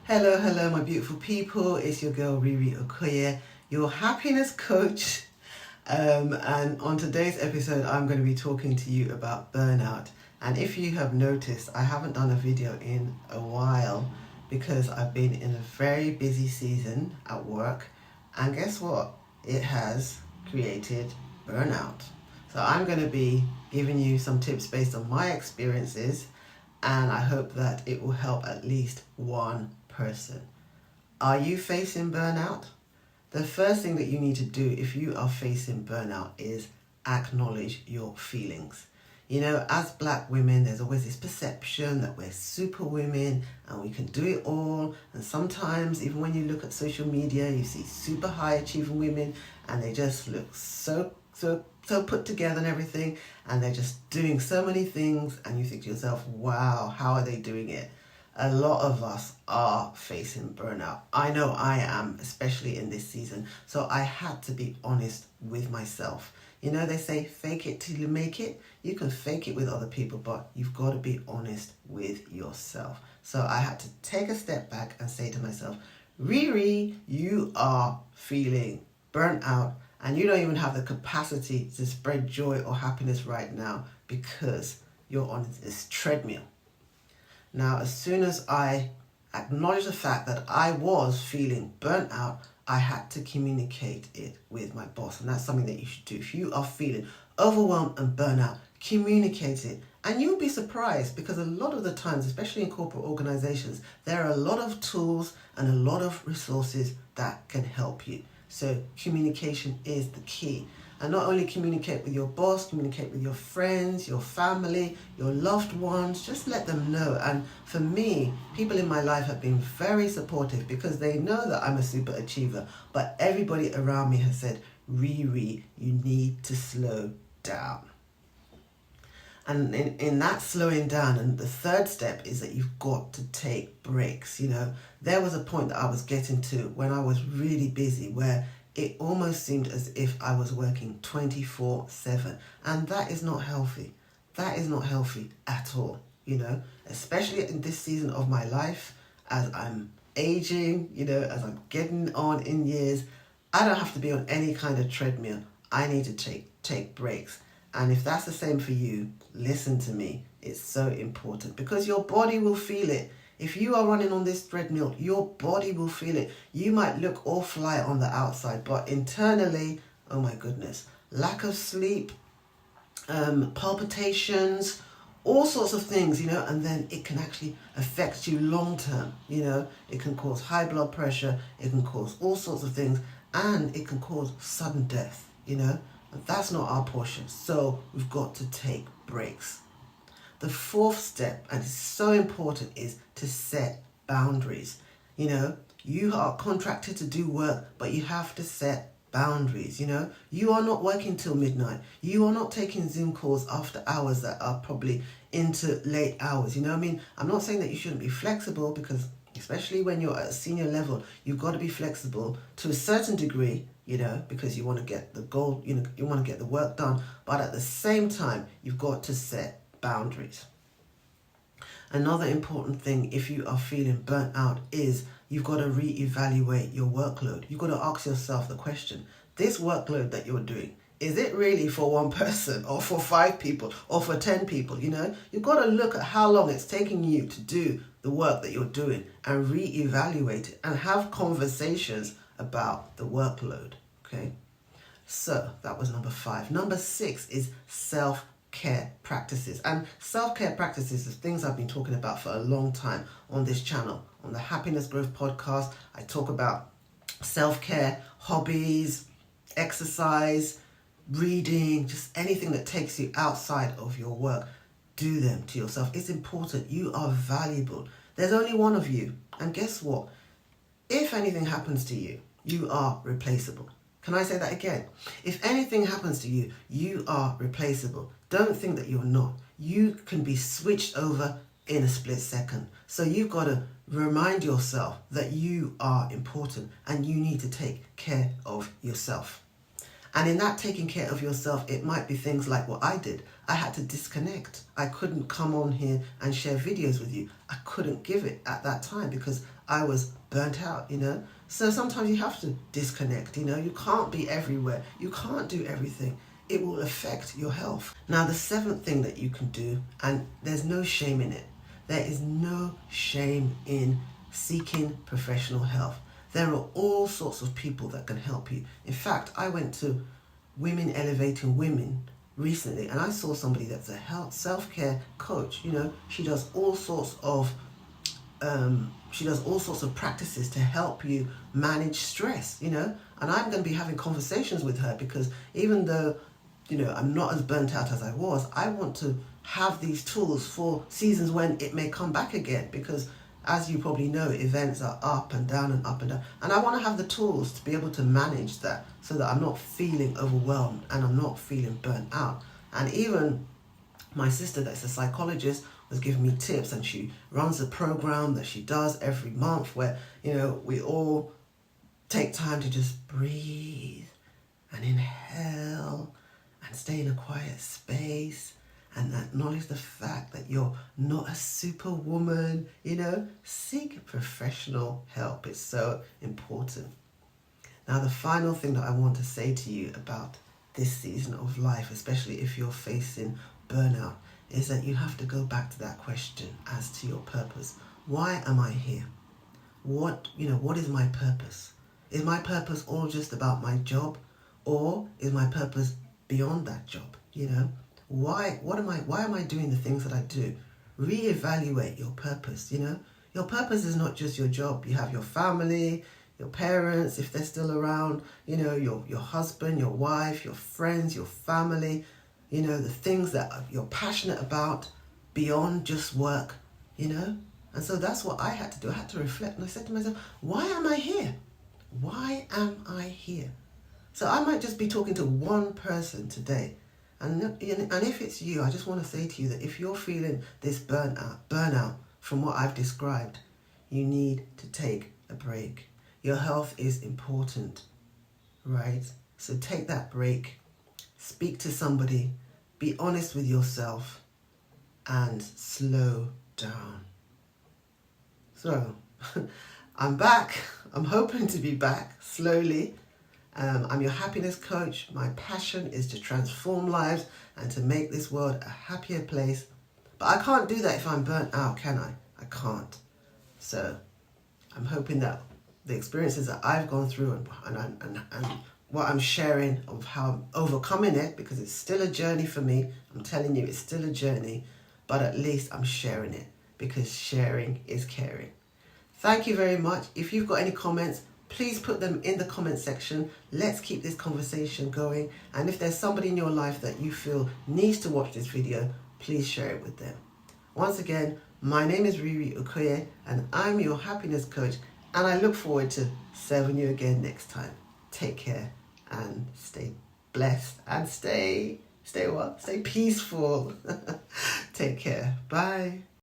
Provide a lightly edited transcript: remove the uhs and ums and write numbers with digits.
Hello, my beautiful people. It's your girl Riri Okoye, your happiness coach. And on today's episode, I'm going to be talking to you about burnout. And if you have noticed, I haven't done a video in a while because I've been in a very busy season at work. And guess what? It has created burnout. So I'm going to be giving you some tips based on my experiences, and I hope that it will help at least one person. Are you facing burnout? The first thing that you need to do if you are facing burnout is acknowledge your feelings. You know, as black women, there's always this perception that we're super women and we can do it all. And sometimes, even when you look at social media, you see super high achieving women and they just look so put together and everything. And they're just doing so many things. And you think to yourself, wow, how are they doing it? A lot of us are facing burnout. I know I am, especially in this season. So I had to be honest with myself. You know, they say fake it till you make it. You can fake it with other people, but you've got to be honest with yourself. So I had to take a step back and say to myself, Riri, you are feeling burnt out and you don't even have the capacity to spread joy or happiness right now because you're on this treadmill. Now, as soon as I acknowledged the fact that I was feeling burnt out, I had to communicate it with my boss. And that's something that you should do. If you are feeling overwhelmed and burnt out, communicate it. And you'll be surprised because a lot of the times, especially in corporate organizations, there are a lot of tools and a lot of resources that can help you. So communication is the key. And not only communicate with your boss, communicate with your friends, your family, your loved ones, just let them know. And for me, people in my life have been very supportive because they know that I'm a super achiever. But everybody around me has said, Riri, you need to slow down. And in that slowing down, and the third step is that you've got to take breaks. You know, there was a point that I was getting to when I was really busy where it almost seemed as if I was working 24/7. And that is not healthy. That is not healthy at all, you know, especially in this season of my life as I'm aging, you know, as I'm getting on in years. I don't have to be on any kind of treadmill. I need to take breaks. And if that's the same for you, listen to me. It's so important because your body will feel it. If you are running on this treadmill, your body will feel it. You might look all fly on the outside, but internally, oh my goodness, lack of sleep, palpitations, all sorts of things, you know, and then it can actually affect you long term. You know, it can cause high blood pressure, it can cause all sorts of things, and it can cause sudden death, you know. And that's not our portion. So we've got to take breaks. The fourth step, and it's so important, is to set boundaries. You know, you are contracted to do work, but you have to set boundaries. You know, you are not working till midnight. You are not taking Zoom calls after hours that are probably into late hours. You know what I mean? I'm not saying that you shouldn't be flexible because especially when you're at a senior level, you've got to be flexible to a certain degree, you know, because you want to get the goal, you know, you want to get the work done. But at the same time, you've got to set boundaries. Another important thing if you are feeling burnt out is you've got to reevaluate your workload. You've got to ask yourself the question, this workload that you're doing, is it really for one person or for 5 people or for 10 people? You know, you've got to look at how long it's taking you to do the work that you're doing and reevaluate it and have conversations about the workload. Okay, so that was number 5. Number 6 is self-care practices. And self-care practices is things I've been talking about for a long time on this channel. On the Happiness Growth podcast, I talk about self-care, hobbies, exercise, reading, just anything that takes you outside of your work. Do them to yourself. It's important. You are valuable. There's only one of you. And guess what? If anything happens to you, you are replaceable. Can I say that again? If anything happens to you, you are replaceable. Don't think that you're not. You can be switched over in a split second. So you've got to remind yourself that you are important and you need to take care of yourself. And in that taking care of yourself, it might be things like what I did. I had to disconnect. I couldn't come on here and share videos with you. I couldn't give it at that time because I was burnt out, So sometimes you have to disconnect, You can't be everywhere. You can't do everything. It will affect your health. Now, the seventh thing that you can do, and there's no shame in it. There is no shame in seeking professional help. There are all sorts of people that can help you. In fact, I went to Women Elevating Women recently, and I saw somebody that's a health self-care coach. She does all sorts of practices to help you manage stress. And I'm going to be having conversations with her because even though I'm not as burnt out as I was, I want to have these tools for seasons when it may come back again, because as you probably know, events are up and down and up and down. And I want to have the tools to be able to manage that so that I'm not feeling overwhelmed and I'm not feeling burnt out. And even my sister, that's a psychologist, was giving me tips, and she runs a program that she does every month where, we all take time to just breathe and inhale and stay in a quiet space and acknowledge the fact that you're not a superwoman, Seek professional help. It's so important. Now, the final thing that I want to say to you about this season of life, especially if you're facing burnout, is that you have to go back to that question as to your purpose. Why am I here? What is my purpose? Is my purpose all just about my job, or is my purpose beyond that job? Why am I doing the things that I do? Reevaluate your purpose. Your purpose is not just your job. You have your family, your parents, if they're still around, your husband, your wife, your friends, your family, the things that you're passionate about beyond just work, And so that's what I had to do. I had to reflect, and I said to myself, why am I here? Why am I here? So I might just be talking to one person today. And if it's you, I just want to say to you that if you're feeling this burnout from what I've described, you need to take a break. Your health is important, right? So take that break, speak to somebody, be honest with yourself, and slow down. So I'm back. I'm hoping to be back slowly. I'm your happiness coach. My passion is to transform lives and to make this world a happier place. But I can't do that if I'm burnt out, can I? I can't. So I'm hoping that the experiences that I've gone through and what I'm sharing of how I'm overcoming it, because it's still a journey for me. I'm telling you, it's still a journey, but at least I'm sharing it, because sharing is caring. Thank you very much. If you've got any comments, please put them in the comment section. Let's keep this conversation going. And if there's somebody in your life that you feel needs to watch this video, please share it with them. Once again, my name is Riri Okoye, and I'm your happiness coach. And I look forward to serving you again next time. Take care and stay blessed and stay what? Stay peaceful. Take care. Bye.